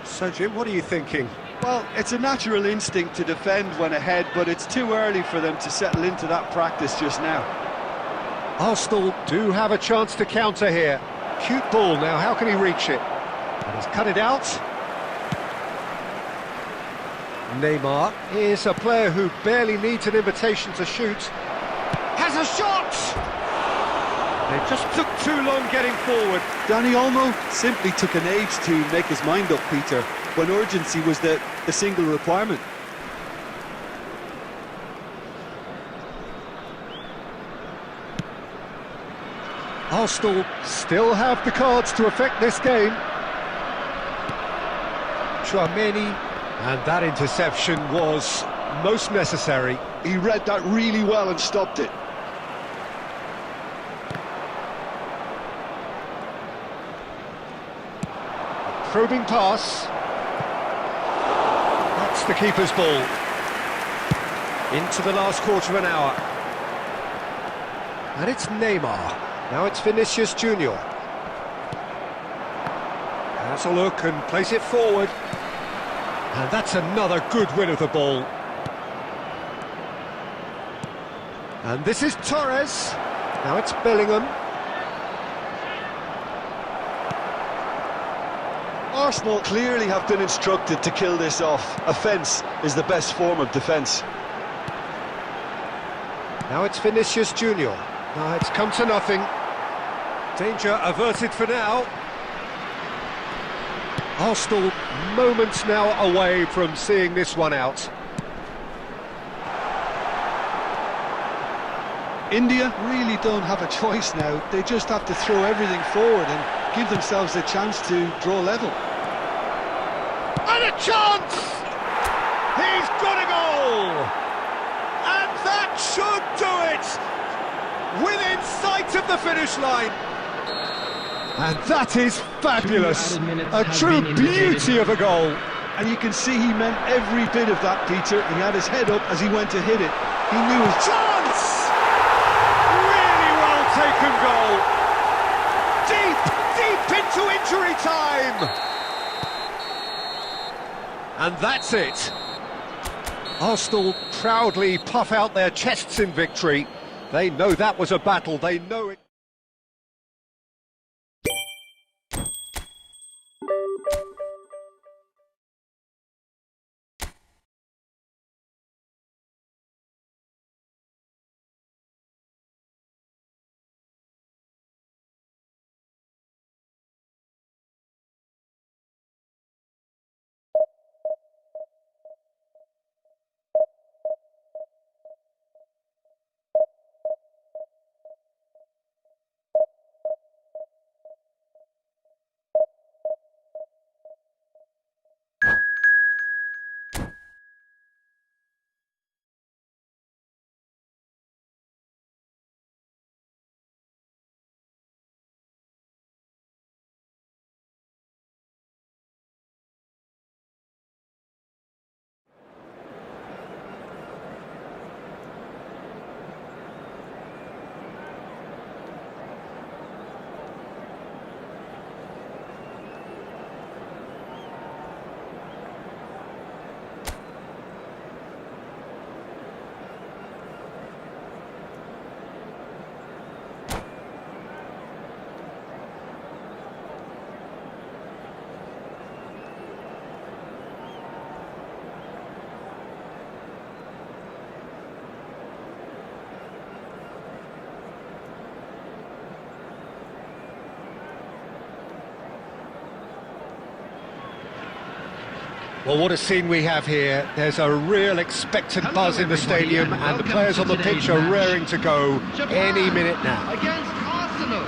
So, Jim, what are you thinking? Well, it's a natural instinct to defend when ahead, but it's too early for them to settle into that practice just now. Arsenal do have a chance to counter here. Cute ball now, how can he reach it? And he's cut it out. Neymar is a player who barely needs an invitation to shoot. Has a shot! They just took too long getting forward. Dani Olmo simply took an age to make his mind up, Peter, when urgency was the single requirement. Arsenal still have the cards to affect this game. Tchouaméni, and that interception was most necessary. He read that really well and stopped it. Probing pass. That's the keeper's ball. Into the last quarter of an hour. And it's Neymar. Now it's Vinicius Junior. Has a look and plays it forward. And that's another good win of the ball. And this is Torres. Now it's Bellingham. Arsenal clearly have been instructed to kill this off. Offence is the best form of defence. Now it's Vinicius Junior. Now it's come to nothing. Danger averted for now. Arsenal moments now away from seeing this one out. India really don't have a choice now. They just have to throw everything forward and give themselves a chance to draw level. And a chance! He's got a goal! And that should do it! Within sight of the finish line. And that is fabulous. A true beauty of a goal. And you can see he meant every bit of that, Peter. He had his head up as he went to hit it. He knew his Chance! Really well taken goal. Deep into injury time. And that's it. Arsenal proudly puff out their chests in victory. They know that was a battle. They know it. Well, what a scene we have here. There's a real expectant buzz in the stadium, and the players on the pitch are raring to go any minute now. Against Arsenal.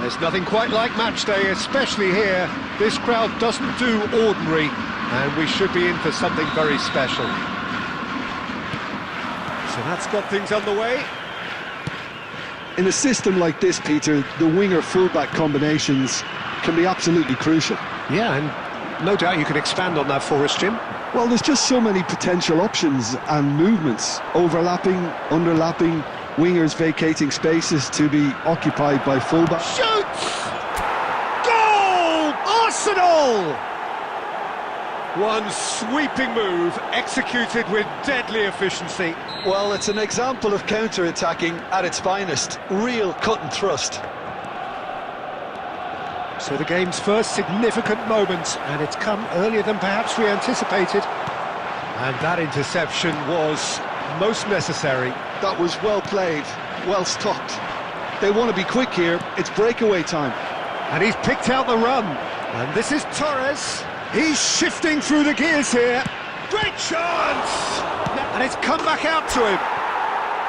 There's nothing quite like match day, especially here. This crowd doesn't do ordinary, and we should be in for something very special. So that's got things underway. In a system like this, Peter, the winger-fullback combinations can be absolutely crucial. Yeah, and no doubt you can expand on that for us, Jim. Well, there's just so many potential options and movements, overlapping, underlapping, wingers vacating spaces to be occupied by fullback. Shoots! Goal! Arsenal! One sweeping move, executed with deadly efficiency. Well, it's an example of counter-attacking at its finest. Real cut and thrust. So the game's first significant moment, and it's come earlier than perhaps we anticipated. And that interception was most necessary. That was well played, well stopped. They want to be quick here, it's breakaway time. And he's picked out the run. And this is Torres. He's shifting through the gears here. Great chance! And it's come back out to him.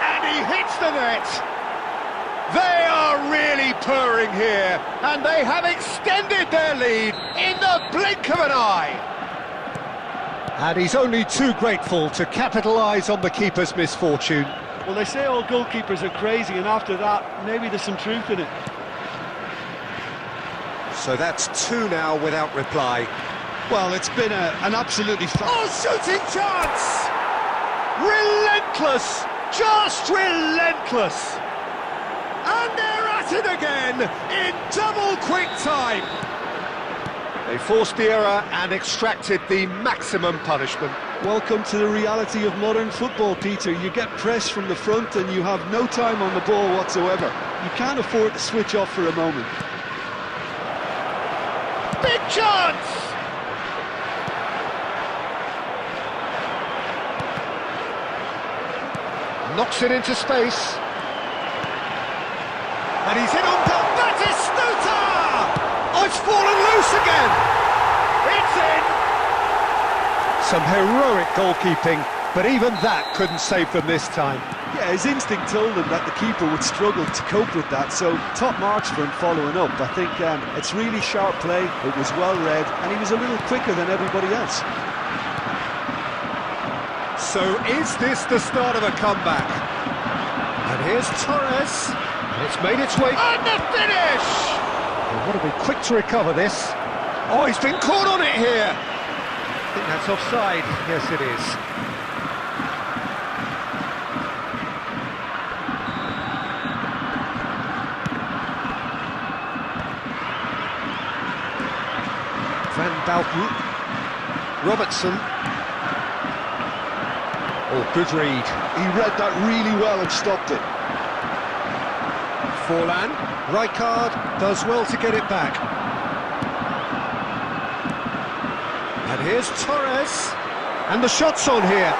And he hits the net. They are really purring here, and they have extended their lead in the blink of an eye. And he's only too grateful to capitalise on the keeper's misfortune. Well, they say all goalkeepers are crazy, and after that, maybe there's some truth in it. So that's two now without reply. Well, it's been an absolutely... Oh, shooting chance! Relentless! Just relentless! And they're at it again, in double quick time! They forced the error and extracted the maximum punishment. Welcome to the reality of modern football, Peter. You get pressed from the front and you have no time on the ball whatsoever. You can't afford to switch off for a moment. Big chance! Knocks it into space. And he's in on goal. Batistuta! Oh, it's fallen loose again! It's in! Some heroic goalkeeping, but even that couldn't save them this time. Yeah, his instinct told him that the keeper would struggle to cope with that, so top marks for him following up. I think it's really sharp play, it was well read, and he was a little quicker than everybody else. So is this the start of a comeback? And here's Torres. It's made its way, and the finish! They want to be quick to recover this. Oh, he's been caught on it here! I think that's offside. Yes, it is. Van Dalton. Robertson. Oh, good read. He read that really well and stopped it. Forlan, Rijkaard does well to get it back. And here's Torres, and the shot's on here.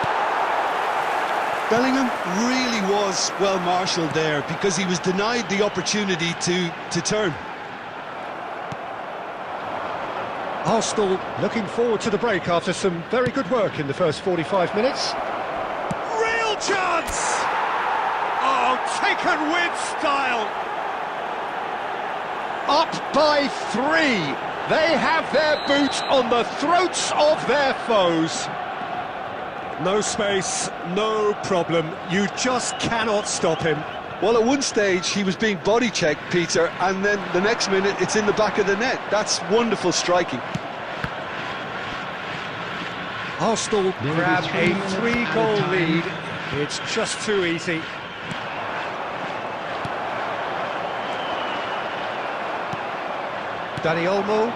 Bellingham really was well marshalled there because he was denied the opportunity to turn. Arsenal looking forward to the break after some very good work in the first 45 minutes. Real chance! Oh, taken with style! Up by 3. They have their boot on the throats of their foes. No space, no problem. You just cannot stop him. Well, at one stage he was being body checked, Peter, and then the next minute it's in the back of the net. That's wonderful striking. Arsenal grab a 3-goal lead. It's just too easy. Dani Olmo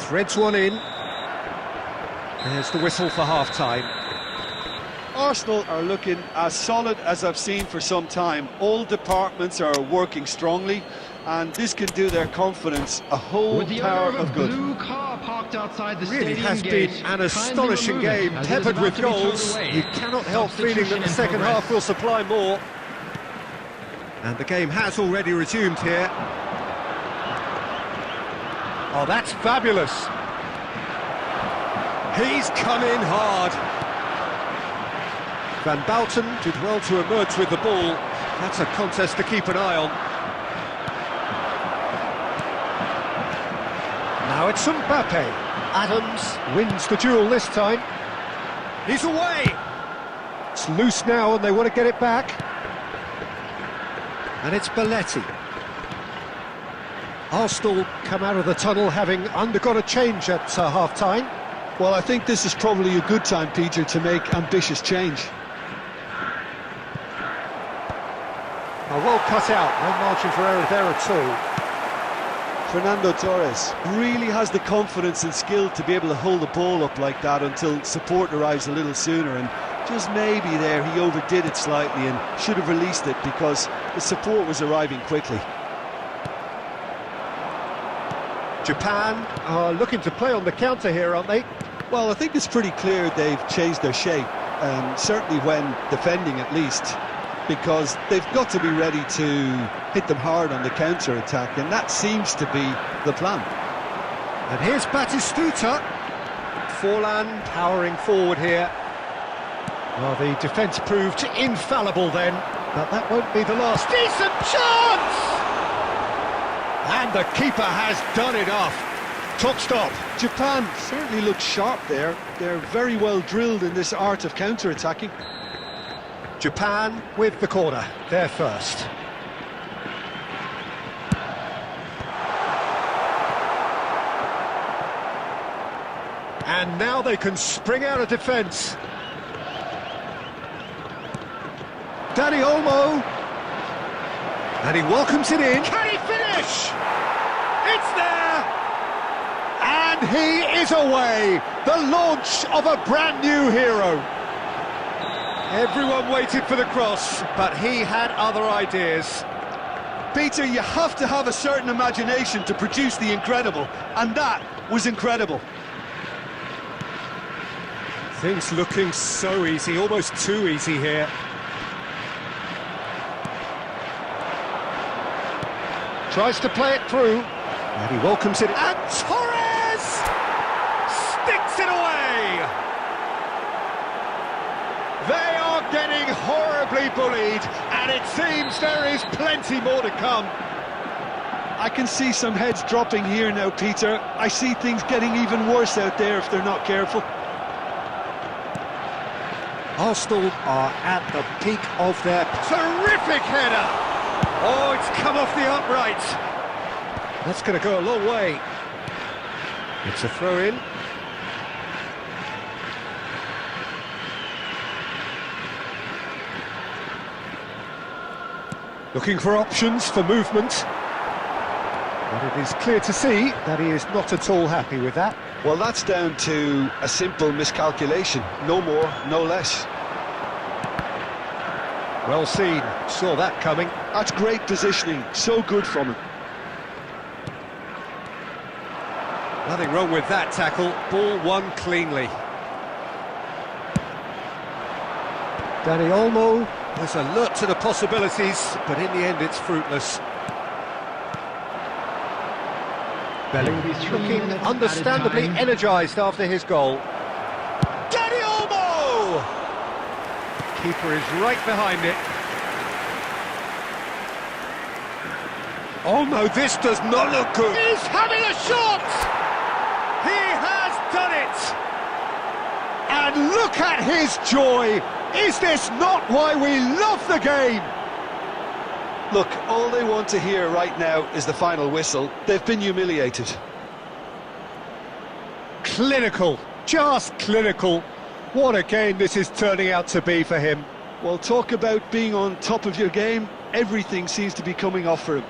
threads one in. There's the whistle for half-time. Arsenal are looking as solid as I've seen for some time. All departments are working strongly, and this can do their confidence a whole power of good. Blue car parked outside the Really has stadium been gate. an astonishing game, peppered with goals. You cannot help feeling that the second half will supply more. And the game has already resumed here. Oh, that's fabulous. He's come in hard. Van Bouten did well to emerge with the ball. That's a contest to keep an eye on. Now it's Mbappe. Adams wins the duel this time. He's away. It's loose now and they want to get it back. And it's Belletti. Arsenal come out of the tunnel having undergone a change at half-time. Well, I think this is probably a good time, Peter, to make ambitious change. Well cut out, no margin for error there at all. Fernando Torres really has the confidence and skill to be able to hold the ball up like that until support arrives a little sooner, and just maybe there he overdid it slightly and should have released it because the support was arriving quickly. Japan are looking to play on the counter here, aren't they? Well, I think it's pretty clear they've changed their shape, certainly when defending at least, because they've got to be ready to hit them hard on the counter-attack, and that seems to be the plan. And here's Batistuta. Forlan powering forward here. Well, the defence proved infallible then, but that won't be the last. Decent chance! And the keeper has done it off. Top stop. Japan certainly looks sharp there. They're very well drilled in this art of counter-attacking. Japan with the corner, they're first. And now they can spring out of defence. Dani Olmo. And he welcomes it in. Can he finish? It's there! And he is away! The launch of a brand new hero. Everyone waited for the cross, but he had other ideas. Peter, you have to have a certain imagination to produce the incredible, and that was incredible. Things looking so easy, almost too easy here. Tries to play it through, and he welcomes it. And Torres sticks it away! They are getting horribly bullied, and it seems there is plenty more to come. I can see some heads dropping here now, Peter. I see things getting even worse out there if they're not careful. Arsenal are at the peak of their terrific header. Oh, it's come off the upright. That's going to go a long way. It's a throw-in. Looking for options for movement. But it is clear to see that he is not at all happy with that. Well, that's down to a simple miscalculation. No more, no less. Well seen, saw that coming. That's great positioning, so good from him. Nothing wrong with that tackle, ball won cleanly. Dani Olmo is alert to the possibilities, but in the end it's fruitless. Bellingham looking understandably energised after his goal. Dani Olmo! Keeper is right behind it. Oh no, this does not look good. He's having a shot! He has done it! And look at his joy! Is this not why we love the game? Look, all they want to hear right now is the final whistle. They've been humiliated. Clinical, just clinical. What a game this is turning out to be for him. Well, talk about being on top of your game. Everything seems to be coming off for him.